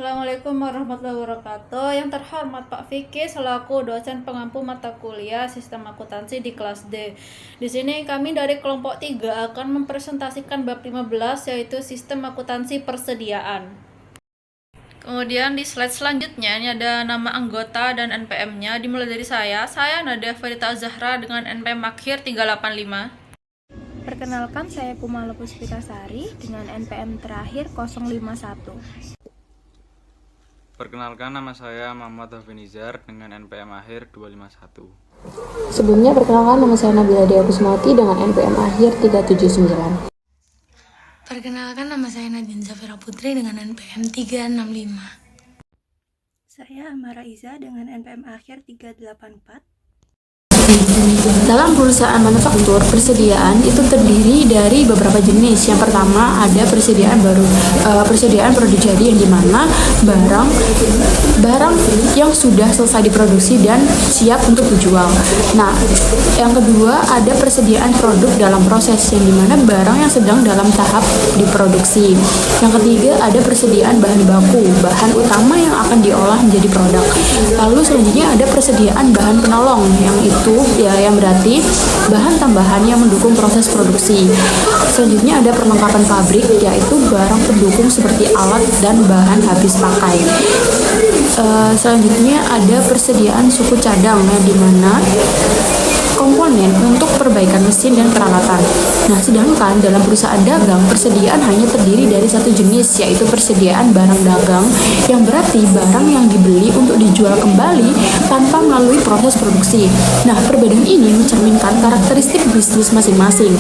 Assalamualaikum warahmatullahi wabarakatuh. Yang terhormat Pak Vicky selaku dosen pengampu mata kuliah Sistem Akuntansi di kelas D. Di sini kami dari kelompok 3 akan mempresentasikan bab 15 yaitu Sistem Akuntansi Persediaan. Kemudian di slide selanjutnya ini ada nama anggota dan NPM-nya. Dimulai dari saya Nadia Farita Zahra dengan NPM akhir 385. Perkenalkan, saya Kumala Puspitasari dengan NPM terakhir 051. Perkenalkan, nama saya Muhammad Hafinizar dengan NPM akhir 251. Sebelumnya perkenalkan, nama saya Nabila Dea Kusmawati dengan NPM akhir 379. Perkenalkan, nama saya Nadine Zafira Putri dengan NPM 365. Saya Amara Iza dengan NPM akhir 384. Dalam perusahaan manufaktur, persediaan itu terdiri dari beberapa jenis. Yang pertama ada persediaan produk jadi, yang dimana barang yang sudah selesai diproduksi dan siap untuk dijual. Nah, yang kedua ada persediaan produk dalam proses, yang dimana barang yang sedang dalam tahap diproduksi. Yang ketiga ada persediaan bahan baku, bahan utama yang akan diolah menjadi produk. Lalu selanjutnya ada persediaan bahan penolong, yang itu yang berarti bahan tambahan yang mendukung proses produksi. Selanjutnya ada perlengkapan pabrik, yaitu barang pendukung seperti alat dan bahan habis pakai. Selanjutnya ada persediaan suku cadang, yang dimana komponen untuk perbaikan mesin dan peralatan. Nah, sedangkan dalam perusahaan dagang, persediaan hanya terdiri dari satu jenis, yaitu persediaan barang dagang, yang berarti barang yang dibeli untuk dijual kembali tanpa melalui proses produksi. Nah, perbedaan ini mencerminkan karakteristik bisnis masing-masing,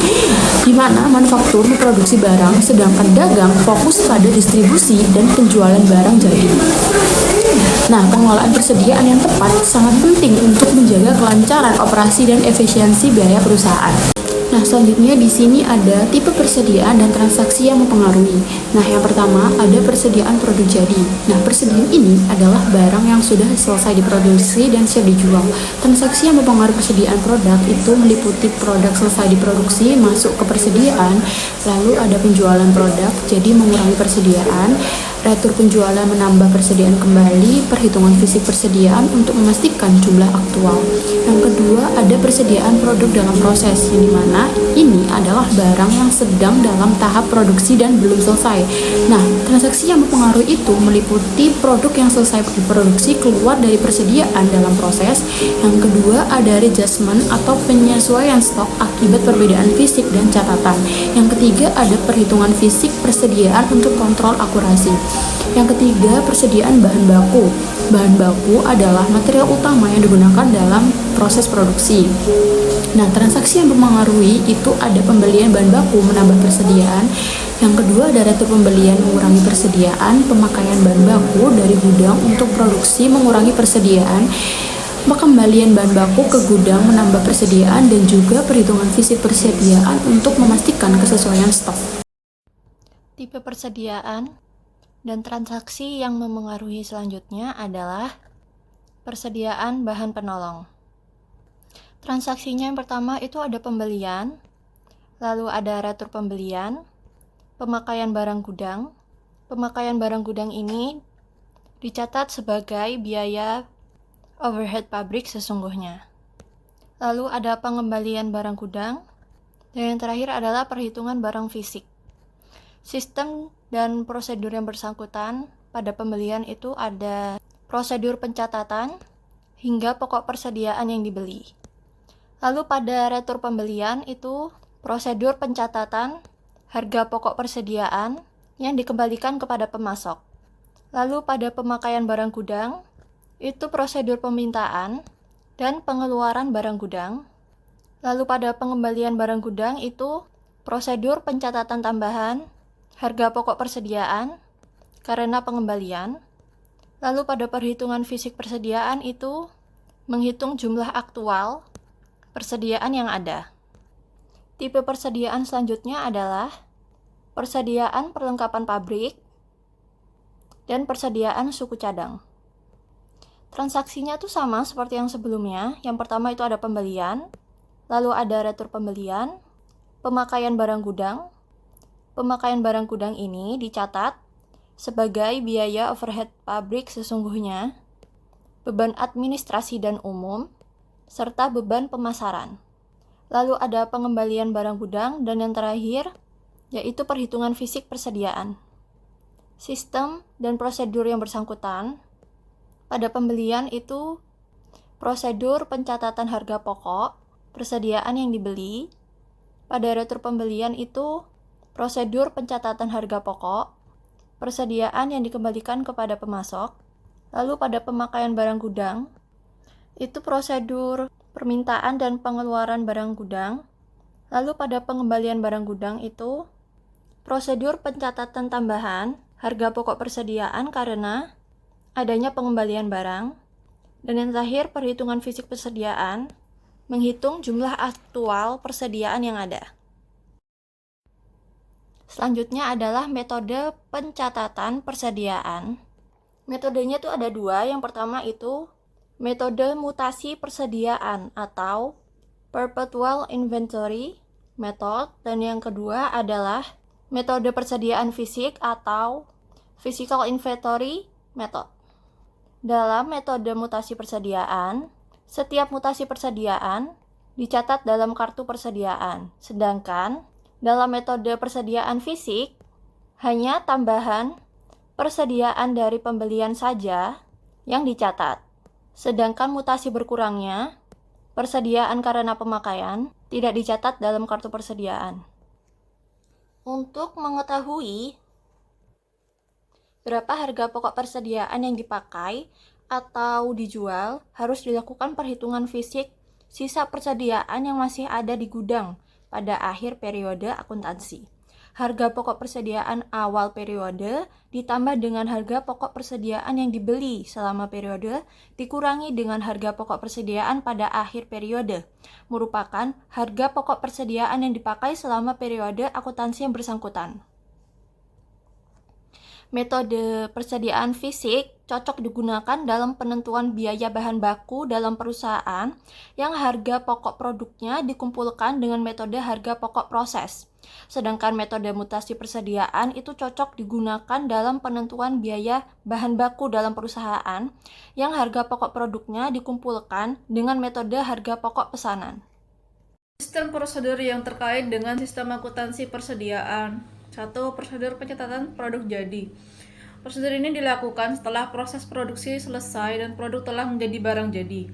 di mana manufaktur memproduksi barang, sedangkan dagang fokus pada distribusi dan penjualan barang jadi. Nah, pengelolaan persediaan yang tepat sangat penting untuk menjaga kelancaran operasi dan efisiensi biaya perusahaan. Nah, selanjutnya di sini ada tipe persediaan dan transaksi yang mempengaruhi. Nah, yang pertama ada persediaan produk jadi. Nah, persediaan ini adalah barang yang sudah selesai diproduksi dan siap dijual. Transaksi yang mempengaruhi persediaan produk itu meliputi produk selesai diproduksi masuk ke persediaan, lalu ada penjualan produk jadi mengurangi persediaan, retur penjualan menambah persediaan kembali, perhitungan fisik persediaan untuk memastikan jumlah aktual. Yang kedua ada persediaan produk dalam proses, yang dimana ini adalah barang yang sedang dalam tahap produksi dan belum selesai. Nah, transaksi yang mempengaruhi itu meliputi produk yang selesai diproduksi keluar dari persediaan dalam proses. Yang kedua ada adjustment atau penyesuaian stok akibat perbedaan fisik dan catatan. Yang ketiga ada perhitungan fisik persediaan untuk kontrol akurasi. Yang ketiga, persediaan bahan baku. Bahan baku adalah material utama yang digunakan dalam proses produksi. Nah, transaksi yang mempengaruhi itu ada pembelian bahan baku menambah persediaan. Yang kedua ada retur pembelian mengurangi persediaan, pemakaian bahan baku dari gudang untuk produksi mengurangi persediaan, pengembalian bahan baku ke gudang menambah persediaan, dan juga perhitungan fisik persediaan untuk memastikan kesesuaian stok. Tipe persediaan dan transaksi yang memengaruhi selanjutnya adalah persediaan bahan penolong. Transaksinya yang pertama itu ada pembelian, lalu ada retur pembelian, pemakaian barang gudang. Pemakaian barang gudang ini dicatat sebagai biaya overhead pabrik sesungguhnya. Lalu ada pengembalian barang gudang, dan yang terakhir adalah perhitungan barang fisik. Sistem dan prosedur yang bersangkutan pada pembelian itu ada prosedur pencatatan hingga pokok persediaan yang dibeli. Lalu pada retur pembelian itu prosedur pencatatan harga pokok persediaan yang dikembalikan kepada pemasok. Lalu pada pemakaian barang gudang itu prosedur pemintaan dan pengeluaran barang gudang. Lalu pada pengembalian barang gudang itu prosedur pencatatan tambahan harga pokok persediaan karena pengembalian. Lalu pada perhitungan fisik persediaan itu menghitung jumlah aktual persediaan yang ada. Tipe persediaan selanjutnya adalah persediaan perlengkapan pabrik dan persediaan suku cadang. Transaksinya tuh sama seperti yang sebelumnya. Yang pertama itu ada pembelian, lalu ada retur pembelian, pemakaian barang gudang. Pemakaian barang gudang ini dicatat sebagai biaya overhead pabrik sesungguhnya, beban administrasi dan umum, serta beban pemasaran. Lalu ada pengembalian barang gudang, dan yang terakhir yaitu perhitungan fisik persediaan. Sistem dan prosedur yang bersangkutan pada pembelian itu prosedur pencatatan harga pokok persediaan yang dibeli. Pada retur pembelian itu prosedur pencatatan harga pokok persediaan yang dikembalikan kepada pemasok. Lalu pada pemakaian barang gudang itu prosedur permintaan dan pengeluaran barang gudang. Lalu pada pengembalian barang gudang itu prosedur pencatatan tambahan harga pokok persediaan karena adanya pengembalian barang. Dan yang terakhir, perhitungan fisik persediaan, menghitung jumlah aktual persediaan yang ada. Selanjutnya adalah metode pencatatan persediaan. Metodenya itu ada dua. Yang pertama itu metode mutasi persediaan atau perpetual inventory method, dan yang kedua adalah metode persediaan fisik atau physical inventory method. Dalam metode mutasi persediaan, setiap mutasi persediaan dicatat dalam kartu persediaan, sedangkan dalam metode persediaan fisik hanya tambahan persediaan dari pembelian saja yang dicatat. Sedangkan mutasi berkurangnya persediaan karena pemakaian tidak dicatat dalam kartu persediaan. Untuk mengetahui berapa harga pokok persediaan yang dipakai atau dijual, harus dilakukan perhitungan fisik sisa persediaan yang masih ada di gudang pada akhir periode akuntansi. Harga pokok persediaan awal periode ditambah dengan harga pokok persediaan yang dibeli selama periode dikurangi dengan harga pokok persediaan pada akhir periode, merupakan harga pokok persediaan yang dipakai selama periode akuntansi yang bersangkutan. Metode persediaan fisik cocok digunakan dalam penentuan biaya bahan baku dalam perusahaan yang harga pokok produknya dikumpulkan dengan metode harga pokok proses. Sedangkan metode mutasi persediaan itu cocok digunakan dalam penentuan biaya bahan baku dalam perusahaan yang harga pokok produknya dikumpulkan dengan metode harga pokok pesanan. Sistem prosedur yang terkait dengan sistem akuntansi persediaan. 1. Prosedur pencatatan produk jadi. Prosedur ini dilakukan setelah proses produksi selesai dan produk telah menjadi barang jadi.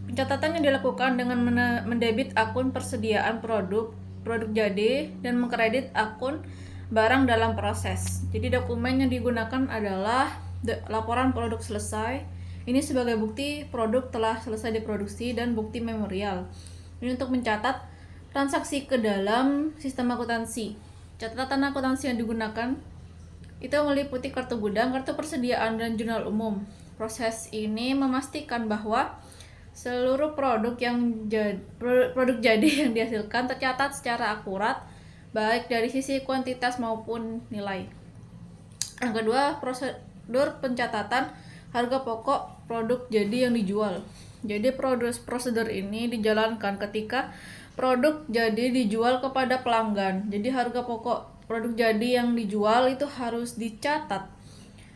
Pencatatan yang dilakukan dengan mendebit akun persediaan produk jadi, dan mengkredit akun barang dalam proses. Jadi dokumen yang digunakan adalah laporan produk selesai. Ini sebagai bukti produk telah selesai diproduksi dan bukti memorial. Ini untuk mencatat transaksi ke dalam sistem akuntansi. Catatan akuntansi yang digunakan itu meliputi kartu gudang, kartu persediaan, dan jurnal umum. Proses ini memastikan bahwa seluruh produk jadi yang dihasilkan tercatat secara akurat, baik dari sisi kuantitas maupun nilai. Yang kedua, prosedur pencatatan harga pokok produk jadi yang dijual. Jadi prosedur ini dijalankan ketika produk jadi dijual kepada pelanggan. Jadi harga pokok produk jadi yang dijual itu harus dicatat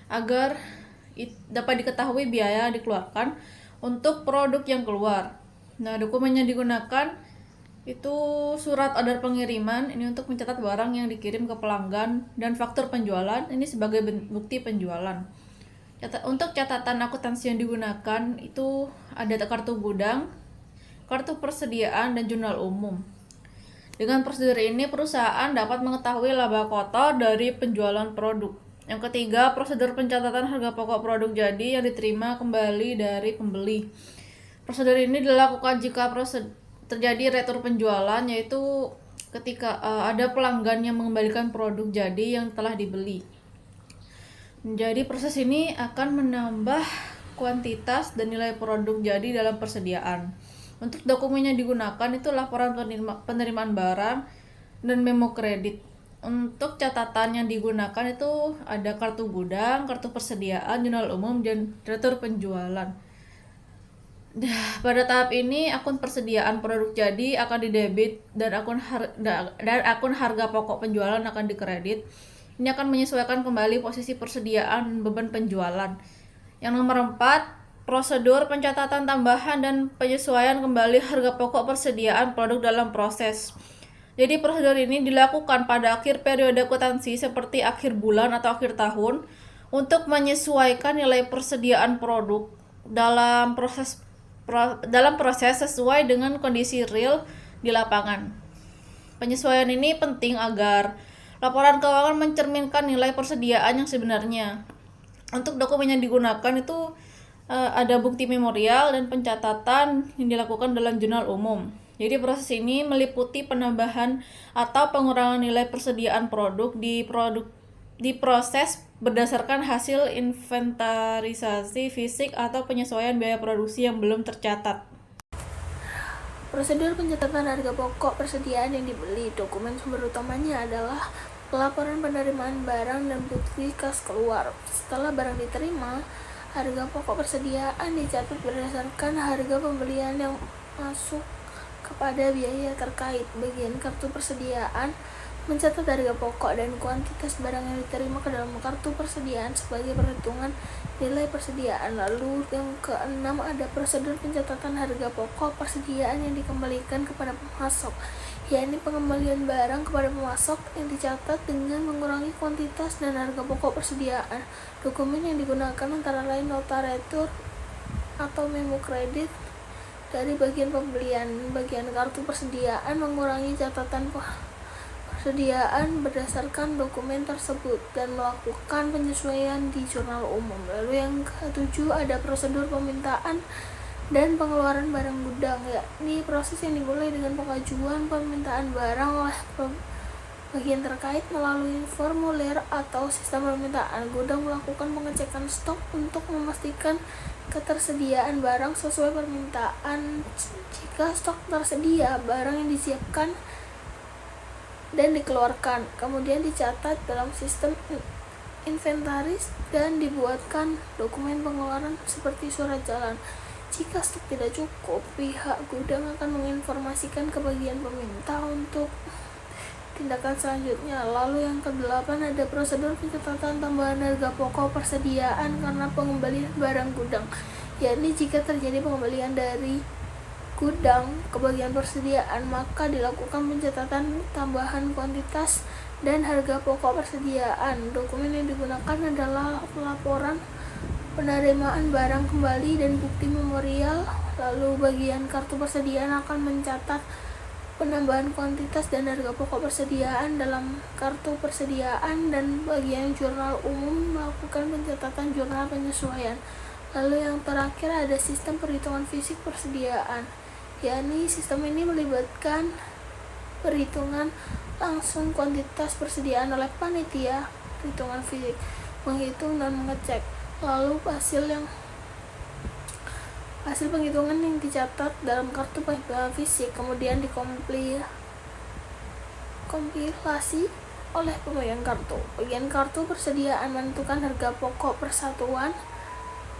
agar dapat diketahui biaya yang dikeluarkan untuk produk yang keluar. Nah, dokumen yang digunakan itu surat order pengiriman, ini untuk mencatat barang yang dikirim ke pelanggan, dan faktur penjualan, ini sebagai bukti penjualan. Untuk catatan akuntansi yang digunakan itu ada kartu gudang, kartu persediaan, dan jurnal umum. Dengan prosedur ini, perusahaan dapat mengetahui laba kotor dari penjualan produk. Yang ketiga, prosedur pencatatan harga pokok produk jadi yang diterima kembali dari pembeli. Prosedur ini dilakukan jika terjadi retur penjualan, yaitu ketika ada pelanggan yang mengembalikan produk jadi yang telah dibeli. Jadi proses ini akan menambah kuantitas dan nilai produk jadi dalam persediaan. Untuk dokumen yang digunakan itu laporan penerimaan barang dan memo kredit. Untuk catatan yang digunakan itu ada kartu gudang, kartu persediaan, jurnal umum, dan retur penjualan. Pada tahap ini akun persediaan produk jadi akan didebit dan akun harga pokok penjualan akan dikredit. Ini akan menyesuaikan kembali posisi persediaan beban penjualan. Yang nomor 4, prosedur pencatatan tambahan dan penyesuaian kembali harga pokok persediaan produk dalam proses. Jadi prosedur ini dilakukan pada akhir periode akuntansi seperti akhir bulan atau akhir tahun untuk menyesuaikan nilai persediaan produk dalam proses sesuai dengan kondisi real di lapangan. Penyesuaian ini penting agar laporan keuangan mencerminkan nilai persediaan yang sebenarnya. Untuk dokumen yang digunakan itu ada bukti memorial dan pencatatan yang dilakukan dalam jurnal umum. Jadi proses ini meliputi penambahan atau pengurangan nilai persediaan produk di proses berdasarkan hasil inventarisasi fisik atau penyesuaian biaya produksi yang belum tercatat. Prosedur pencatatan harga pokok persediaan yang dibeli. Dokumen sumber utamanya adalah laporan penerimaan barang dan bukti kas keluar. Setelah barang diterima, harga pokok persediaan dicatat berdasarkan harga pembelian yang masuk kepada biaya terkait. Bagian kartu persediaan mencatat harga pokok dan kuantitas barang yang diterima ke dalam kartu persediaan sebagai perhitungan nilai persediaan. Lalu yang keenam, ada prosedur pencatatan harga pokok persediaan yang dikembalikan kepada pemasok, yakni pengembalian barang kepada pemasok yang dicatat dengan mengurangi kuantitas dan harga pokok persediaan. Dokumen yang digunakan antara lain nota retur atau memo kredit dari bagian pembelian. Bagian kartu persediaan mengurangi catatan persediaan berdasarkan dokumen tersebut dan melakukan penyesuaian di jurnal umum. Lalu yang ketujuh, ada prosedur pemintaan dan pengeluaran barang gudang, yakni proses yang dimulai dengan pengajuan permintaan barang oleh bagian terkait melalui formulir atau sistem permintaan. Gudang melakukan pengecekan stok untuk memastikan ketersediaan barang sesuai permintaan. Jika stok tersedia, barang yang disiapkan dan dikeluarkan, kemudian dicatat dalam sistem inventaris dan dibuatkan dokumen pengeluaran seperti surat jalan. Jika stok tidak cukup, pihak gudang akan menginformasikan ke bagian peminta untuk tindakan selanjutnya. Lalu yang kedelapan, ada prosedur pencatatan tambahan harga pokok persediaan karena pengembalian barang gudang, yakni jika terjadi pengembalian dari gudang ke bagian persediaan, maka dilakukan pencatatan tambahan kuantitas dan harga pokok persediaan. Dokumen yang digunakan adalah laporan penerimaan barang kembali dan bukti memorial. Lalu bagian kartu persediaan akan mencatat penambahan kuantitas dan harga pokok persediaan dalam kartu persediaan, dan bagian jurnal umum melakukan pencatatan jurnal penyesuaian. Lalu yang terakhir, ada sistem perhitungan fisik persediaan, yakni sistem ini melibatkan perhitungan langsung kuantitas persediaan oleh panitia perhitungan fisik, menghitung dan mengecek. Lalu hasil penghitungan yang dicatat dalam kartu fisik kemudian dikompilasi oleh pemegang kartu. Bagian kartu persediaan menentukan harga pokok persatuan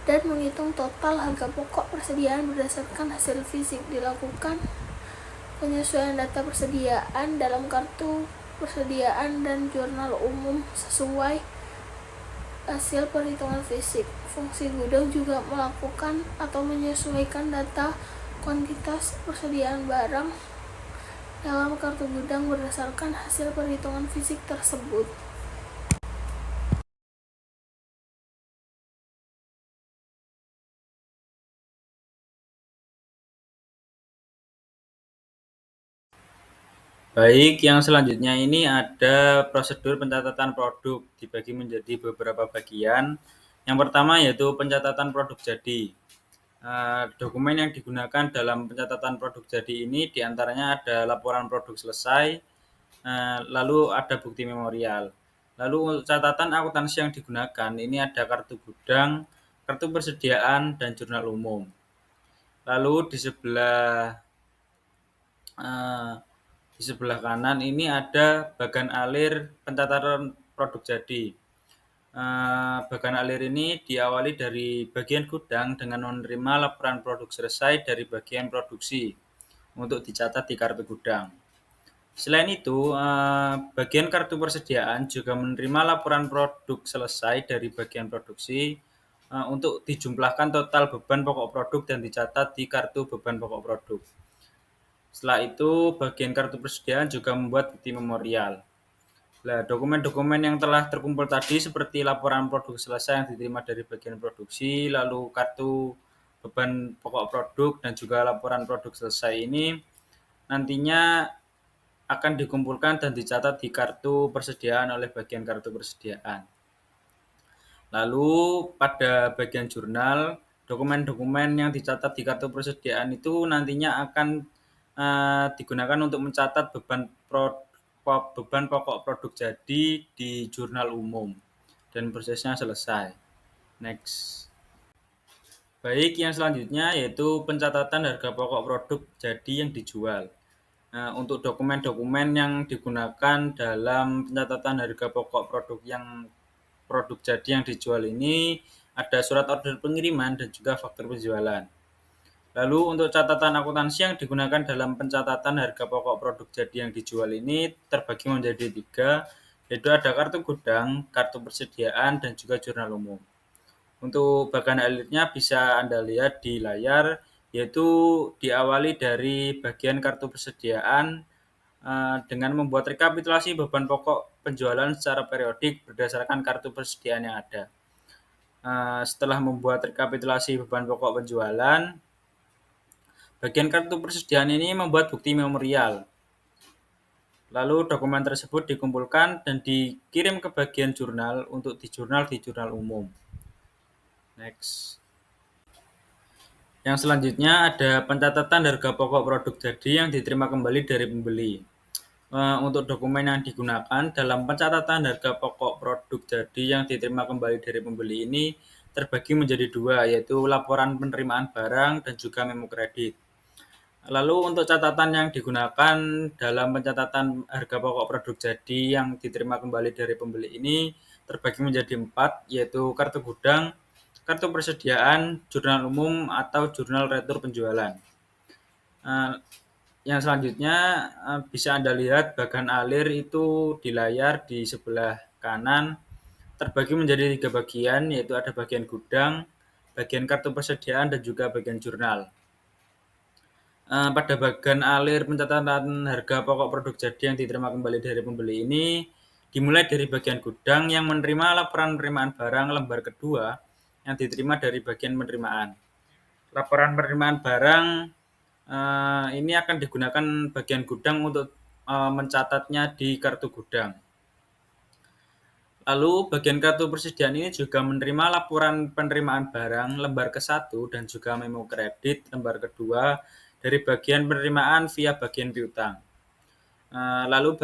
dan menghitung total harga pokok persediaan berdasarkan hasil fisik. Dilakukan penyesuaian data persediaan dalam kartu persediaan dan jurnal umum sesuai hasil perhitungan fisik. Fungsi gudang juga melakukan atau menyesuaikan data kuantitas persediaan barang dalam kartu gudang berdasarkan hasil perhitungan fisik tersebut. Baik, yang selanjutnya ini ada prosedur pencatatan produk dibagi menjadi beberapa bagian. Yang pertama yaitu pencatatan produk jadi. Dokumen yang digunakan dalam pencatatan produk jadi ini diantaranya ada laporan produk selesai, lalu ada bukti memorial. Lalu catatan akuntansi yang digunakan ini ada kartu gudang, kartu persediaan, dan jurnal umum. Lalu di sebelah kanan ini ada bagan alir pencatatan produk jadi. Bagan alir ini diawali dari bagian gudang dengan menerima laporan produk selesai dari bagian produksi untuk dicatat di kartu gudang. Selain itu, bagian kartu persediaan juga menerima laporan produk selesai dari bagian produksi untuk dijumlahkan total beban pokok produk dan dicatat di kartu beban pokok produk. Setelah itu, bagian kartu persediaan juga membuat bukti memorial. Nah, dokumen-dokumen yang telah terkumpul tadi seperti laporan produk selesai yang diterima dari bagian produksi, lalu kartu beban pokok produk, dan juga laporan produk selesai ini nantinya akan dikumpulkan dan dicatat di kartu persediaan oleh bagian kartu persediaan. Lalu pada bagian jurnal, dokumen-dokumen yang dicatat di kartu persediaan itu nantinya akan digunakan untuk mencatat beban pokok produk jadi di jurnal umum dan prosesnya selesai. Next. Baik, yang selanjutnya yaitu pencatatan harga pokok produk jadi yang dijual. Untuk dokumen-dokumen yang digunakan dalam pencatatan harga pokok produk jadi yang dijual ini ada surat order pengiriman dan juga faktur penjualan. Lalu untuk catatan akuntansi yang digunakan dalam pencatatan harga pokok produk jadi yang dijual ini terbagi menjadi 3, yaitu ada kartu gudang, kartu persediaan, dan juga jurnal umum. Untuk bagian alirnya bisa Anda lihat di layar, yaitu diawali dari bagian kartu persediaan dengan membuat rekapitulasi beban pokok penjualan secara periodik berdasarkan kartu persediaan yang ada. Setelah membuat rekapitulasi beban pokok penjualan, bagian kartu persediaan ini membuat bukti memorial. Lalu dokumen tersebut dikumpulkan dan dikirim ke bagian jurnal untuk di jurnal umum. Next. Yang selanjutnya ada pencatatan harga pokok produk jadi yang diterima kembali dari pembeli. Untuk dokumen yang digunakan dalam pencatatan harga pokok produk jadi yang diterima kembali dari pembeli ini terbagi menjadi 2, yaitu laporan penerimaan barang dan juga memo kredit. Lalu untuk catatan yang digunakan dalam pencatatan harga pokok produk jadi yang diterima kembali dari pembeli ini terbagi menjadi 4, yaitu kartu gudang, kartu persediaan, jurnal umum, atau jurnal retur penjualan. Yang selanjutnya bisa Anda lihat bagian alir itu di layar di sebelah kanan terbagi menjadi 3 bagian, yaitu ada bagian gudang, bagian kartu persediaan, dan juga bagian jurnal. Pada bagian alir pencatatan harga pokok produk jadi yang diterima kembali dari pembeli ini dimulai dari bagian gudang yang menerima laporan penerimaan barang lembar kedua yang diterima dari bagian penerimaan. Laporan penerimaan barang ini akan digunakan bagian gudang untuk mencatatnya di kartu gudang. Lalu bagian kartu persediaan ini juga menerima laporan penerimaan barang lembar ke-1 dan juga memo kredit lembar kedua dari bagian penerimaan via bagian piutang. Lalu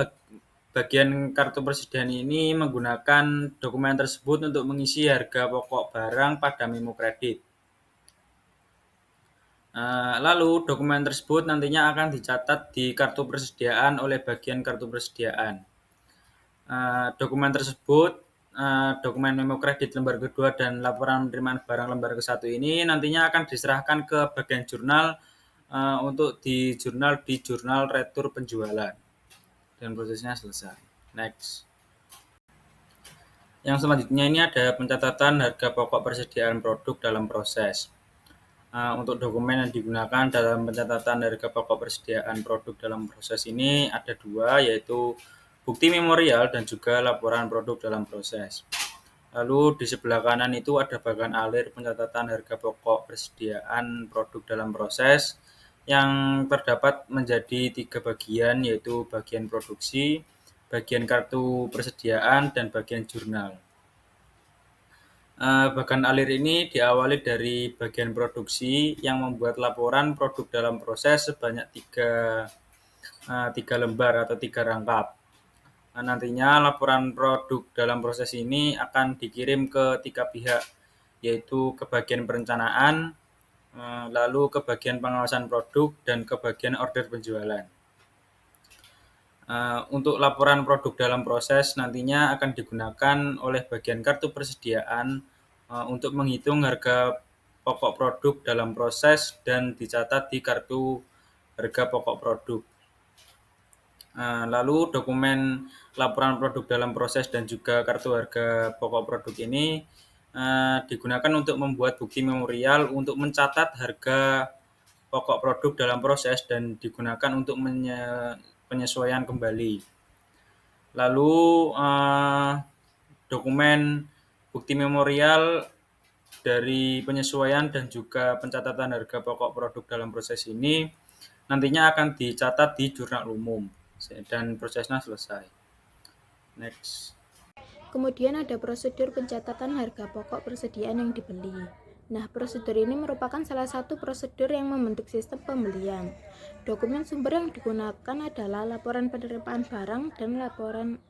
bagian kartu persediaan ini menggunakan dokumen tersebut untuk mengisi harga pokok barang pada memo kredit. Lalu dokumen tersebut nantinya akan dicatat di kartu persediaan oleh bagian kartu persediaan. Dokumen tersebut, dokumen memo kredit lembar kedua dan laporan penerimaan barang lembar ke-1 ini nantinya akan diserahkan ke bagian jurnal untuk di jurnal retur penjualan dan prosesnya selesai. Next. Yang selanjutnya ini ada pencatatan harga pokok persediaan produk dalam proses. Untuk dokumen yang digunakan dalam pencatatan harga pokok persediaan produk dalam proses ini ada 2, yaitu bukti memorial dan juga laporan produk dalam proses. Lalu di sebelah kanan itu ada bagian alir pencatatan harga pokok persediaan produk dalam proses yang terdapat menjadi 3 bagian, yaitu bagian produksi, bagian kartu persediaan, dan bagian jurnal. Bagian alir ini diawali dari bagian produksi yang membuat laporan produk dalam proses sebanyak 3 lembar atau 3 rangkap. Nantinya laporan produk dalam proses ini akan dikirim ke 3 pihak, yaitu ke bagian perencanaan, lalu ke bagian pengawasan produk, dan ke bagian order penjualan. Untuk laporan produk dalam proses nantinya akan digunakan oleh bagian kartu persediaan untuk menghitung harga pokok produk dalam proses dan dicatat di kartu harga pokok produk. Lalu dokumen laporan produk dalam proses dan juga kartu harga pokok produk ini digunakan untuk membuat bukti memorial untuk mencatat harga pokok produk dalam proses dan digunakan untuk penyesuaian kembali. Lalu dokumen bukti memorial dari penyesuaian dan juga pencatatan harga pokok produk dalam proses ini nantinya akan dicatat di jurnal umum dan prosesnya selesai. Next. Kemudian ada prosedur pencatatan harga pokok persediaan yang dibeli. Nah, prosedur ini merupakan salah satu prosedur yang membentuk sistem pembelian. Dokumen sumber yang digunakan adalah laporan penerimaan barang dan laporan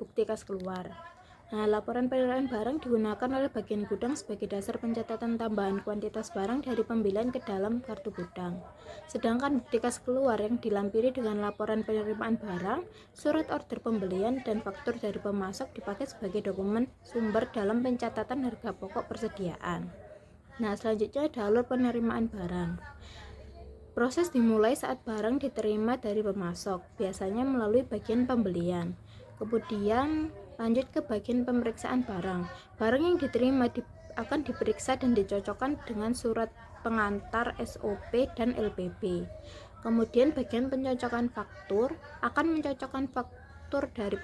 bukti kas keluar. Nah, laporan penerimaan barang digunakan oleh bagian gudang sebagai dasar pencatatan tambahan kuantitas barang dari pembelian ke dalam kartu gudang. Sedangkan bukti kas keluar yang dilampiri dengan laporan penerimaan barang, surat order pembelian, dan faktur dari pemasok dipakai sebagai dokumen sumber dalam pencatatan harga pokok persediaan. Nah, selanjutnya ada alur penerimaan barang. Proses dimulai saat barang diterima dari pemasok, biasanya melalui bagian pembelian. Kemudian lanjut ke bagian pemeriksaan barang. Barang yang diterima akan diperiksa dan dicocokkan dengan surat pengantar SOP dan LPB. Kemudian bagian pencocokan faktur akan mencocokkan faktur dari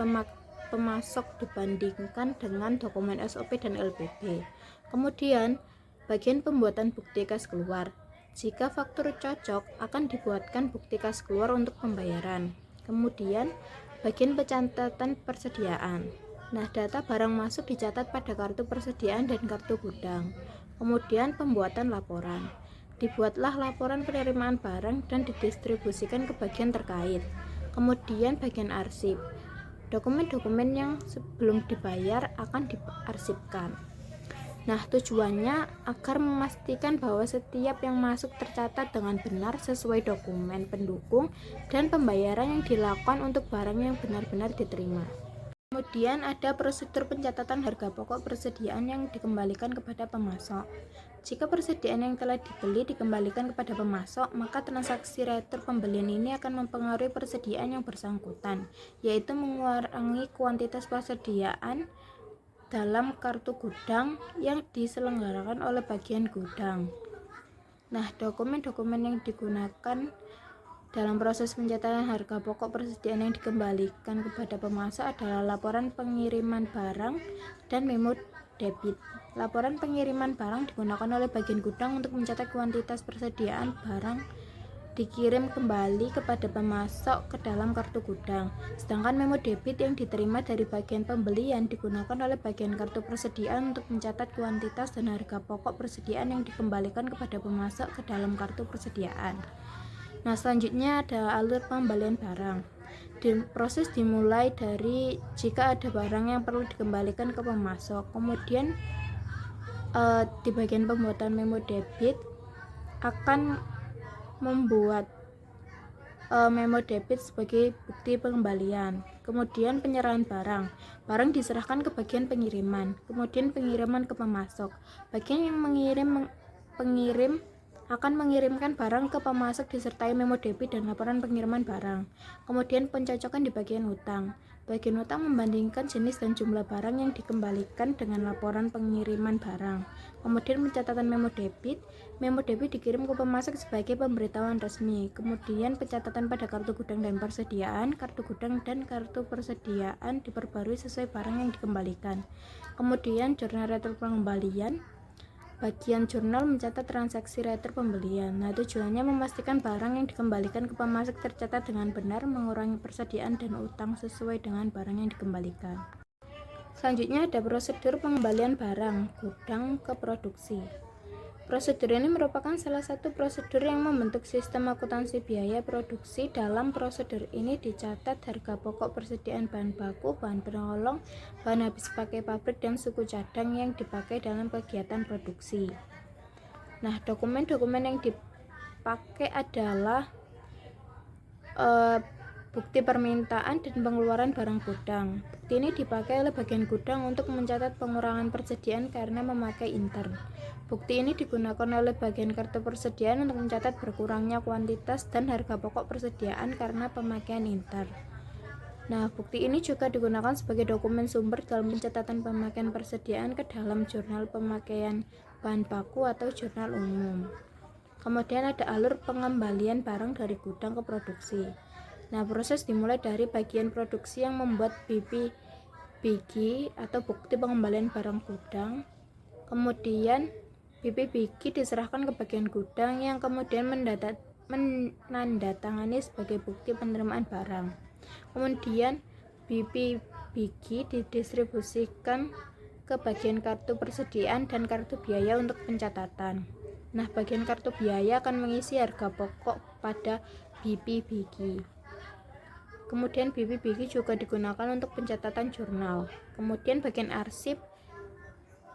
pemasok dibandingkan dengan dokumen SOP dan LPB. Kemudian bagian pembuatan bukti kas keluar. Jika faktur cocok, akan dibuatkan bukti kas keluar untuk pembayaran. Kemudian bagian pencatatan persediaan. Nah, data barang masuk dicatat pada kartu persediaan dan kartu gudang. Kemudian pembuatan laporan. Dibuatlah laporan penerimaan barang dan didistribusikan ke bagian terkait. Kemudian bagian arsip. Dokumen-dokumen yang sebelum dibayar akan diarsipkan. Nah, tujuannya agar memastikan bahwa setiap yang masuk tercatat dengan benar sesuai dokumen pendukung dan pembayaran yang dilakukan untuk barang yang benar-benar diterima. Kemudian ada prosedur pencatatan harga pokok persediaan yang dikembalikan kepada pemasok. Jika persediaan yang telah dibeli dikembalikan kepada pemasok, maka transaksi retur pembelian ini akan mempengaruhi persediaan yang bersangkutan, yaitu mengurangi kuantitas persediaan dalam kartu gudang yang diselenggarakan oleh bagian gudang. Nah, dokumen-dokumen yang digunakan dalam proses pencatatan harga pokok persediaan yang dikembalikan kepada pemasok adalah laporan pengiriman barang dan memo debit. Laporan pengiriman barang digunakan oleh bagian gudang untuk mencatat kuantitas persediaan barang dikirim kembali kepada pemasok ke dalam kartu gudang. Sedangkan memo debit yang diterima dari bagian pembelian digunakan oleh bagian kartu persediaan untuk mencatat kuantitas dan harga pokok persediaan yang dikembalikan kepada pemasok ke dalam kartu persediaan. Nah, selanjutnya ada alur pengembalian barang. Proses dimulai dari jika ada barang yang perlu dikembalikan ke pemasok. Kemudian di bagian pembuatan memo debit akan membuat memo debit sebagai bukti pengembalian. Kemudian penyerahan barang. Barang diserahkan ke bagian pengiriman. Kemudian pengiriman ke pemasok. Bagian yang pengirim akan mengirimkan barang ke pemasok disertai memo debit dan laporan pengiriman barang. Kemudian pencocokan di bagian hutang. Bagian hutang membandingkan jenis dan jumlah barang yang dikembalikan dengan laporan pengiriman barang. Kemudian pencatatan memo debit. Memo debit dikirim ke pemasok sebagai pemberitahuan resmi. Kemudian pencatatan pada kartu gudang dan persediaan. Kartu gudang dan kartu persediaan diperbarui sesuai barang yang dikembalikan. Kemudian jurnal retur pengembalian. Bagian jurnal mencatat transaksi retur pembelian. Nah, tujuannya memastikan barang yang dikembalikan ke pemasok tercatat dengan benar, mengurangi persediaan dan utang sesuai dengan barang yang dikembalikan. Selanjutnya ada prosedur pengembalian barang gudang ke produksi. Prosedur ini merupakan salah satu prosedur yang membentuk sistem akuntansi biaya produksi. Dalam prosedur ini dicatat harga pokok persediaan bahan baku, bahan penolong, bahan habis pakai pabrik, dan suku cadang yang dipakai dalam kegiatan produksi. Nah, dokumen-dokumen yang dipakai adalah bukti permintaan dan pengeluaran barang gudang. Bukti ini dipakai oleh bagian gudang untuk mencatat pengurangan persediaan karena memakai intern. Bukti ini digunakan oleh bagian kartu persediaan untuk mencatat berkurangnya kuantitas dan harga pokok persediaan karena pemakaian intern. Nah, bukti ini juga digunakan sebagai dokumen sumber dalam pencatatan pemakaian persediaan ke dalam jurnal pemakaian bahan baku atau jurnal umum. Kemudian ada alur pengembalian barang dari gudang ke produksi. Nah, proses dimulai dari bagian produksi yang membuat BPBG atau bukti pengembalian barang gudang. Kemudian BPBG diserahkan ke bagian gudang yang kemudian menandatangani sebagai bukti penerimaan barang. Kemudian BPBG didistribusikan ke bagian kartu persediaan dan kartu biaya untuk pencatatan. Nah, bagian kartu biaya akan mengisi harga pokok pada BPBG. Kemudian BPBG juga digunakan untuk pencatatan jurnal. Kemudian bagian arsip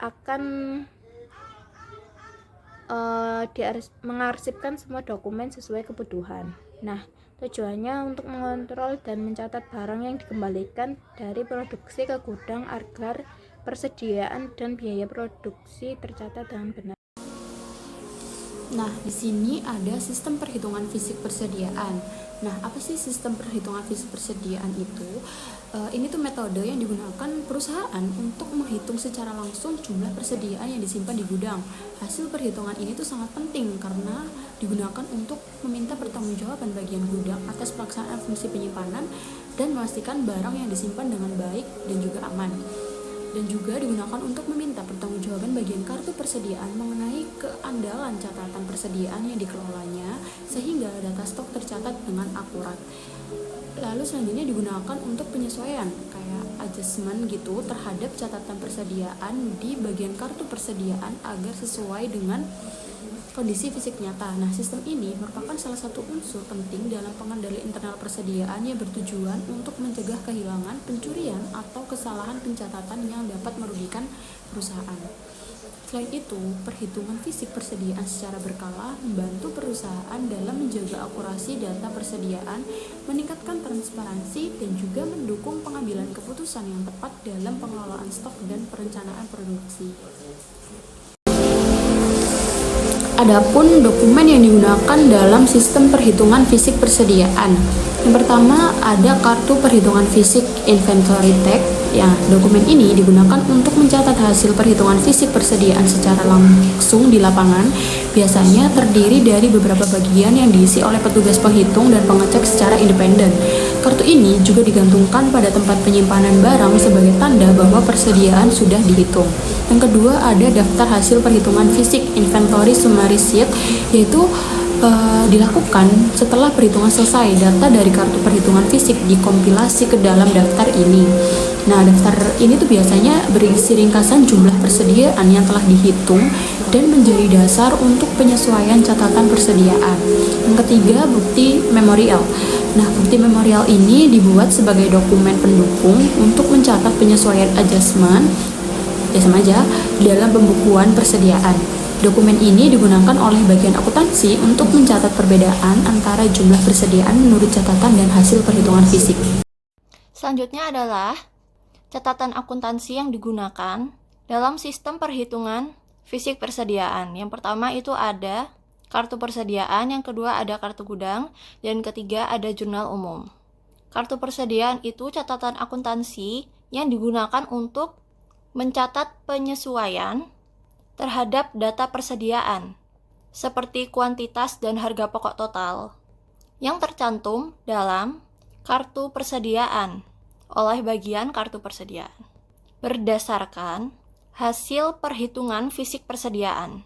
akan mengarsipkan semua dokumen sesuai kebutuhan. Nah, tujuannya untuk mengontrol dan mencatat barang yang dikembalikan dari produksi ke gudang agar persediaan dan biaya produksi tercatat dengan benar. Nah, di sini ada sistem perhitungan fisik persediaan. Nah, apa sih sistem perhitungan fisik persediaan itu? Ini tuh metode yang digunakan perusahaan untuk menghitung secara langsung jumlah persediaan yang disimpan di gudang. Hasil perhitungan ini tuh sangat penting karena digunakan untuk meminta pertanggungjawaban bagian gudang atas pelaksanaan fungsi penyimpanan dan memastikan barang yang disimpan dengan baik dan juga aman. Dan juga digunakan untuk meminta pertanggungjawaban bagian kartu persediaan mengenai keandalan catatan persediaan yang dikelolanya sehingga data stok tercatat dengan akurat. Lalu selanjutnya digunakan untuk penyesuaian kayak adjustment gitu terhadap catatan persediaan di bagian kartu persediaan agar sesuai dengan kondisi fisik nyata. Nah, sistem ini merupakan salah satu unsur penting dalam pengendalian internal persediaan yang bertujuan untuk mencegah kehilangan, pencurian, atau kesalahan pencatatan yang dapat merugikan perusahaan. Selain itu, perhitungan fisik persediaan secara berkala membantu perusahaan dalam menjaga akurasi data persediaan, meningkatkan transparansi, dan juga mendukung pengambilan keputusan yang tepat dalam pengelolaan stok dan perencanaan produksi. Adapun dokumen yang digunakan dalam sistem perhitungan fisik persediaan. Yang pertama ada kartu perhitungan fisik inventory tag. Ya, dokumen ini digunakan untuk mencatat hasil perhitungan fisik persediaan secara langsung di lapangan. Biasanya terdiri dari beberapa bagian yang diisi oleh petugas penghitung dan pengecek secara independen. Kartu ini juga digantungkan pada tempat penyimpanan barang sebagai tanda bahwa persediaan sudah dihitung. Yang kedua ada daftar hasil perhitungan fisik inventory summary sheet, yaitu dilakukan setelah perhitungan selesai. Data dari kartu perhitungan fisik dikompilasi ke dalam daftar ini. Nah, daftar ini tuh biasanya berisi ringkasan jumlah persediaan yang telah dihitung dan menjadi dasar untuk penyesuaian catatan persediaan. Yang ketiga, bukti memorial. Nah, bukti memorial ini dibuat sebagai dokumen pendukung untuk mencatat penyesuaian adjustment, ya sama aja, dalam pembukuan persediaan. Dokumen ini digunakan oleh bagian akuntansi untuk mencatat perbedaan antara jumlah persediaan menurut catatan dan hasil perhitungan fisik. Selanjutnya adalah catatan akuntansi yang digunakan dalam sistem perhitungan fisik persediaan. Yang pertama itu ada kartu persediaan, yang kedua ada kartu gudang, dan ketiga ada jurnal umum. Kartu persediaan itu catatan akuntansi yang digunakan untuk mencatat penyesuaian terhadap data persediaan, seperti kuantitas dan harga pokok total, yang tercantum dalam kartu persediaan oleh bagian kartu persediaan, berdasarkan hasil perhitungan fisik persediaan.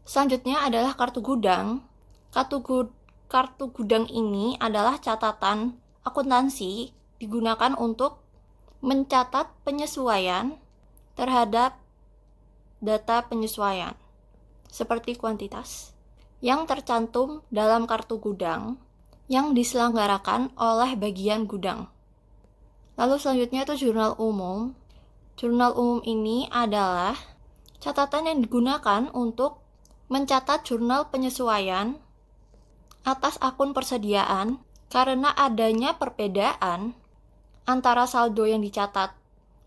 Selanjutnya adalah kartu gudang. Kartu gudang ini adalah catatan akuntansi digunakan untuk mencatat penyesuaian terhadap data penyesuaian, seperti kuantitas, yang tercantum dalam kartu gudang yang diselenggarakan oleh bagian gudang. Lalu selanjutnya itu jurnal umum. Jurnal umum ini adalah catatan yang digunakan untuk mencatat jurnal penyesuaian atas akun persediaan karena adanya perbedaan antara saldo yang dicatat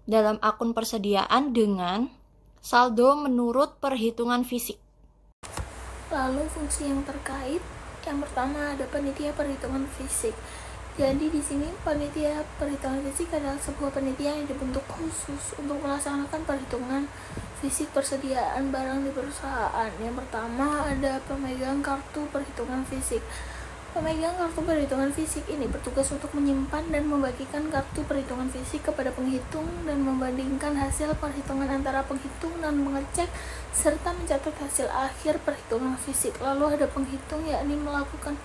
dalam akun persediaan dengan saldo menurut perhitungan fisik. Lalu fungsi yang terkait, yang pertama ada panitia perhitungan fisik. Jadi di sini panitia perhitungan fisik adalah sebuah panitia yang dibentuk khusus untuk melaksanakan perhitungan fisik persediaan barang di perusahaan. Yang pertama ada pemegang kartu perhitungan fisik. Pemegang kartu perhitungan fisik ini bertugas untuk menyimpan dan membagikan kartu perhitungan fisik kepada penghitung dan membandingkan hasil perhitungan antara penghitung dan pengecek serta mencatat hasil akhir perhitungan fisik. Lalu ada penghitung, yakni melakukan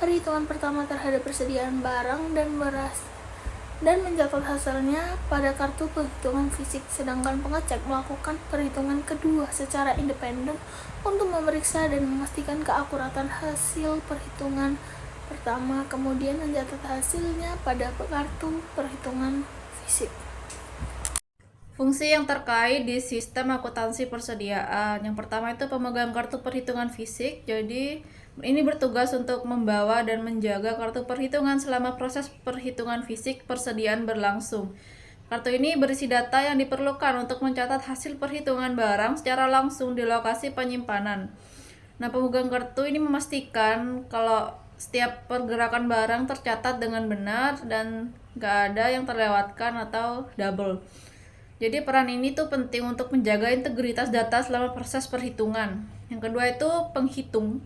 perhitungan pertama terhadap persediaan barang dan mencatat hasilnya pada kartu perhitungan fisik, sedangkan pengecek melakukan perhitungan kedua secara independen untuk memeriksa dan memastikan keakuratan hasil perhitungan pertama, kemudian mencatat hasilnya pada kartu perhitungan fisik. Fungsi yang terkait di sistem akuntansi persediaan. Yang pertama itu pemegang kartu perhitungan fisik. Jadi ini bertugas untuk membawa dan menjaga kartu perhitungan selama proses perhitungan fisik persediaan berlangsung. Kartu ini berisi data yang diperlukan untuk mencatat hasil perhitungan barang secara langsung di lokasi penyimpanan. Nah, pemegang kartu ini memastikan kalau setiap pergerakan barang tercatat dengan benar dan nggak ada yang terlewatkan atau double. Jadi peran ini tuh penting untuk menjaga integritas data selama proses perhitungan. Yang kedua itu penghitung.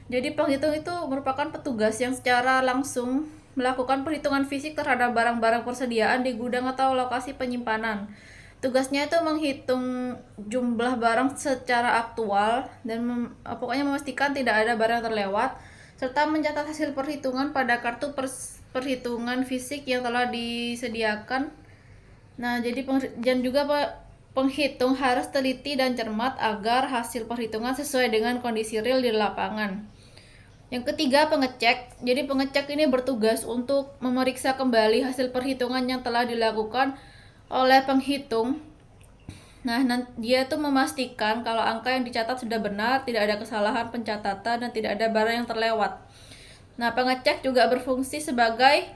Jadi penghitung itu merupakan petugas yang secara langsung melakukan perhitungan fisik terhadap barang-barang persediaan di gudang atau lokasi penyimpanan. Tugasnya itu menghitung jumlah barang secara aktual dan pokoknya memastikan tidak ada barang terlewat serta mencatat hasil perhitungan pada kartu perhitungan fisik yang telah disediakan. Nah, jadi dan juga penghitung harus teliti dan cermat agar hasil perhitungan sesuai dengan kondisi real di lapangan. Yang ketiga, pengecek. Jadi pengecek ini bertugas untuk memeriksa kembali hasil perhitungan yang telah dilakukan oleh penghitung. Nah, dia tuh memastikan kalau angka yang dicatat sudah benar, tidak ada kesalahan pencatatan, dan tidak ada barang yang terlewat. Nah, pengecek juga berfungsi sebagai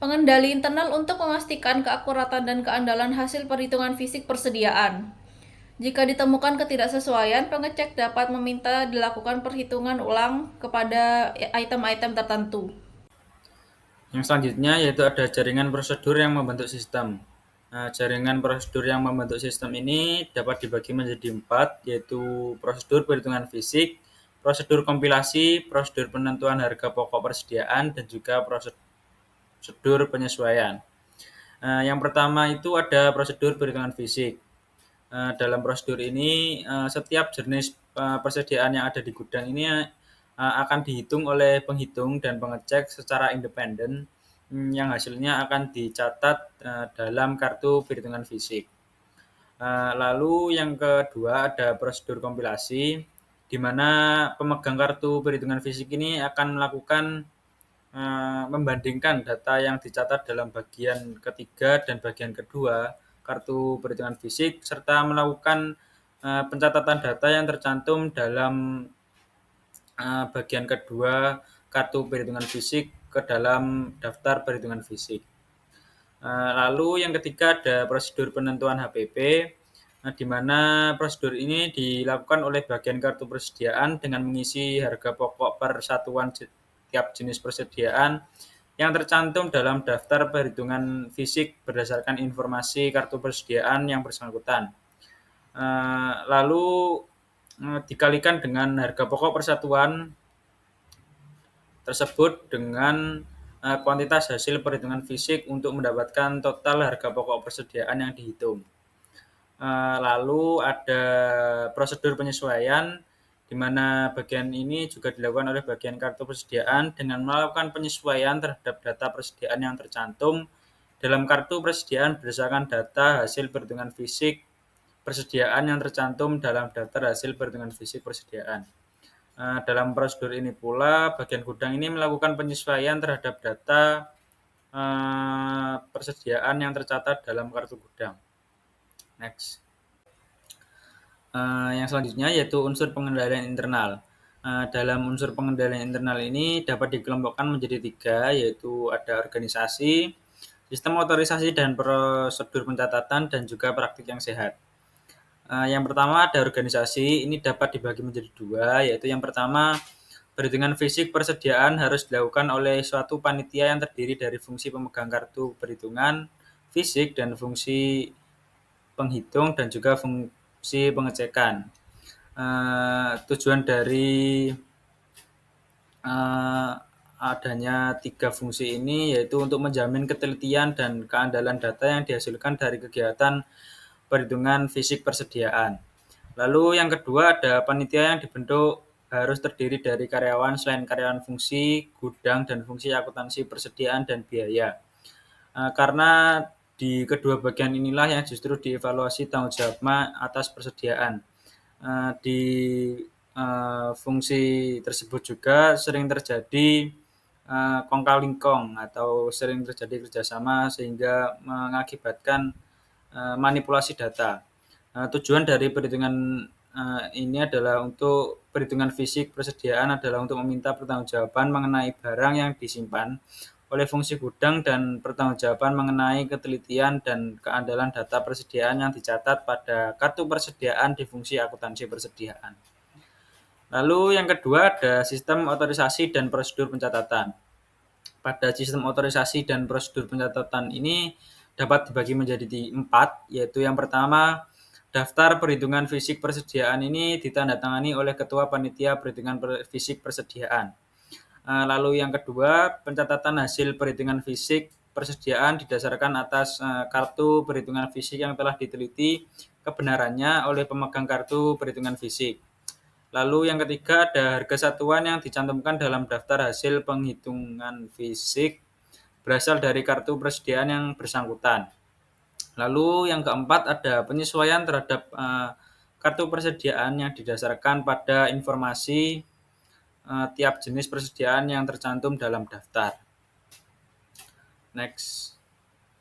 pengendali internal untuk memastikan keakuratan dan keandalan hasil perhitungan fisik persediaan. Jika ditemukan ketidaksesuaian, pengecek dapat meminta dilakukan perhitungan ulang kepada item-item tertentu. Yang selanjutnya yaitu ada jaringan prosedur yang membentuk sistem. Nah, jaringan prosedur yang membentuk sistem ini dapat dibagi menjadi 4, yaitu prosedur perhitungan fisik, prosedur kompilasi, prosedur penentuan harga pokok persediaan, dan juga prosedur penyesuaian. Yang pertama itu ada prosedur perhitungan fisik. Dalam prosedur ini, setiap jenis persediaan yang ada di gudang ini akan dihitung oleh penghitung dan pengecek secara independen, yang hasilnya akan dicatat dalam kartu perhitungan fisik. Lalu yang kedua ada prosedur kompilasi, di mana pemegang kartu perhitungan fisik ini akan melakukan membandingkan data yang dicatat dalam bagian ketiga dan bagian kedua kartu perhitungan fisik serta melakukan pencatatan data yang tercantum dalam bagian kedua kartu perhitungan fisik ke dalam daftar perhitungan fisik. Lalu yang ketiga ada prosedur penentuan HPP, di mana prosedur ini dilakukan oleh bagian kartu persediaan dengan mengisi harga pokok per satuan tiap jenis persediaan yang tercantum dalam daftar perhitungan fisik berdasarkan informasi kartu persediaan yang bersangkutan. Lalu dikalikan dengan harga pokok persatuan tersebut dengan kuantitas hasil perhitungan fisik untuk mendapatkan total harga pokok persediaan yang dihitung. Lalu ada prosedur penyesuaian, di mana bagian ini juga dilakukan oleh bagian kartu persediaan dengan melakukan penyesuaian terhadap data persediaan yang tercantum dalam kartu persediaan berdasarkan data hasil perhitungan fisik persediaan yang tercantum dalam daftar hasil perhitungan fisik persediaan. Dalam prosedur ini pula, bagian gudang ini melakukan penyesuaian terhadap data persediaan yang tercatat dalam kartu gudang. Next. Yang selanjutnya yaitu unsur pengendalian internal. Dalam unsur pengendalian internal ini dapat dikelompokkan menjadi 3, yaitu ada organisasi, sistem otorisasi dan prosedur pencatatan, dan juga praktik yang sehat. Yang pertama ada organisasi, ini dapat dibagi menjadi 2, yaitu yang pertama perhitungan fisik persediaan harus dilakukan oleh suatu panitia yang terdiri dari fungsi pemegang kartu perhitungan fisik dan fungsi penghitung dan juga fungsi pengecekan. Tujuan dari adanya 3 fungsi ini yaitu untuk menjamin ketelitian dan keandalan data yang dihasilkan dari kegiatan perhitungan fisik persediaan. Lalu yang kedua ada panitia yang dibentuk harus terdiri dari karyawan selain karyawan fungsi, gudang, dan fungsi akuntansi persediaan dan biaya. Karena di kedua bagian inilah yang justru dievaluasi tanggung jawabnya atas persediaan. Di fungsi tersebut juga sering terjadi kong kali kong atau sering terjadi kerjasama sehingga mengakibatkan manipulasi data. Tujuan dari perhitungan ini adalah untuk perhitungan fisik persediaan adalah untuk meminta pertanggungjawaban mengenai barang yang disimpan oleh fungsi gudang dan pertanggungjawaban mengenai ketelitian dan keandalan data persediaan yang dicatat pada kartu persediaan di fungsi akuntansi persediaan. Lalu yang kedua ada sistem otorisasi dan prosedur pencatatan. Pada sistem otorisasi dan prosedur pencatatan ini dapat dibagi menjadi 4, yaitu yang pertama, daftar perhitungan fisik persediaan ini ditandatangani oleh Ketua Panitia Perhitungan Fisik Persediaan. Lalu yang kedua, pencatatan hasil perhitungan fisik persediaan didasarkan atas kartu perhitungan fisik yang telah diteliti kebenarannya oleh pemegang kartu perhitungan fisik. Lalu yang ketiga ada harga satuan yang dicantumkan dalam daftar hasil penghitungan fisik berasal dari kartu persediaan yang bersangkutan. Lalu yang keempat ada penyesuaian terhadap kartu persediaan yang didasarkan pada informasi tiap jenis persediaan yang tercantum dalam daftar. Next.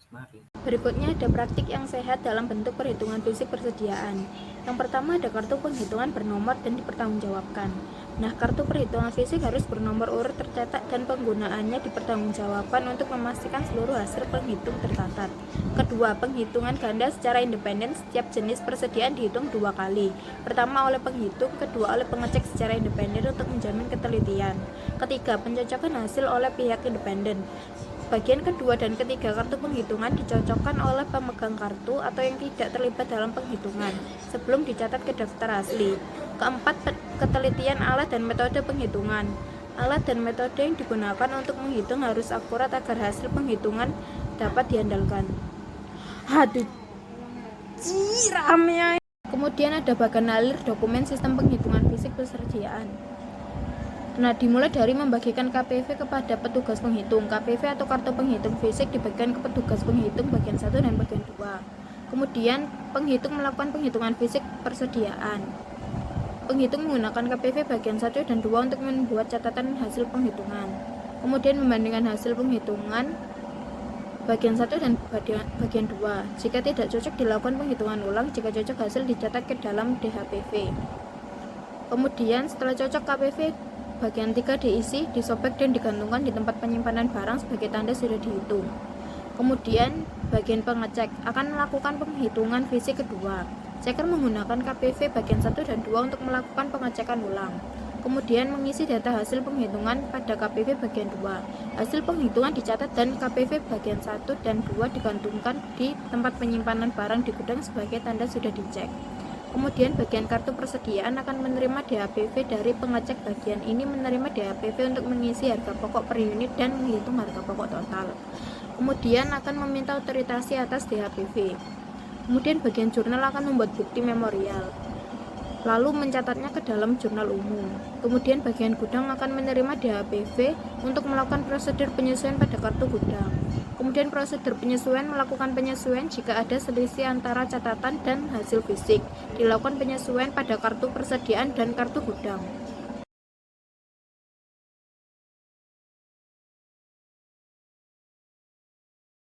Mari. Berikutnya ada praktik yang sehat dalam bentuk perhitungan fisik persediaan. Yang pertama ada kartu penghitungan bernomor dan dipertanggungjawabkan. Nah, kartu perhitungan fisik harus bernomor urut tercetak dan penggunaannya dipertanggungjawabkan untuk memastikan seluruh hasil penghitung tercatat. Kedua, penghitungan ganda secara independen setiap jenis persediaan dihitung 2 kali. Pertama oleh penghitung, kedua oleh pengecek secara independen untuk menjamin ketelitian. Ketiga, pencocokan hasil oleh pihak independen. Bagian kedua dan ketiga kartu penghitungan dicocokkan oleh pemegang kartu atau yang tidak terlibat dalam penghitungan sebelum dicatat ke daftar asli. Keempat, ketelitian alat dan metode penghitungan. Alat dan metode yang digunakan untuk menghitung harus akurat agar hasil penghitungan dapat diandalkan. Aduh, ramai. Kemudian ada bagan alir dokumen sistem penghitungan fisik persediaan. Nah, dimulai dari membagikan KPV kepada petugas penghitung. KPV atau kartu penghitung fisik dibagikan ke petugas penghitung bagian 1 dan bagian 2. Kemudian, penghitung melakukan penghitungan fisik persediaan. Penghitung menggunakan KPV bagian 1 dan 2 untuk membuat catatan hasil penghitungan. Kemudian membandingkan hasil penghitungan bagian 1 dan bagian 2. Jika tidak cocok dilakukan penghitungan ulang, jika cocok hasil dicatat ke dalam DHPV. Kemudian setelah cocok KPV bagian 3 diisi, disobek dan digantungkan di tempat penyimpanan barang sebagai tanda sudah dihitung. Kemudian bagian pengecek akan melakukan penghitungan fisik kedua. Checker menggunakan KPV bagian 1 dan 2 untuk melakukan pengecekan ulang. Kemudian mengisi data hasil penghitungan pada KPV bagian 2. Hasil penghitungan dicatat dan KPV bagian 1 dan 2 digantungkan di tempat penyimpanan barang di gudang sebagai tanda sudah dicek. Kemudian bagian kartu persediaan akan menerima DHPV dari pengecek. Bagian ini menerima DHPV untuk mengisi harga pokok per unit dan menghitung harga pokok total. Kemudian akan meminta otorisasi atas DHPV. Kemudian bagian jurnal akan membuat bukti memorial, lalu mencatatnya ke dalam jurnal umum. Kemudian bagian gudang akan menerima DHPV untuk melakukan prosedur penyesuaian pada kartu gudang. Kemudian prosedur penyesuaian melakukan penyesuaian jika ada selisih antara catatan dan hasil fisik. Dilakukan penyesuaian pada kartu persediaan dan kartu gudang.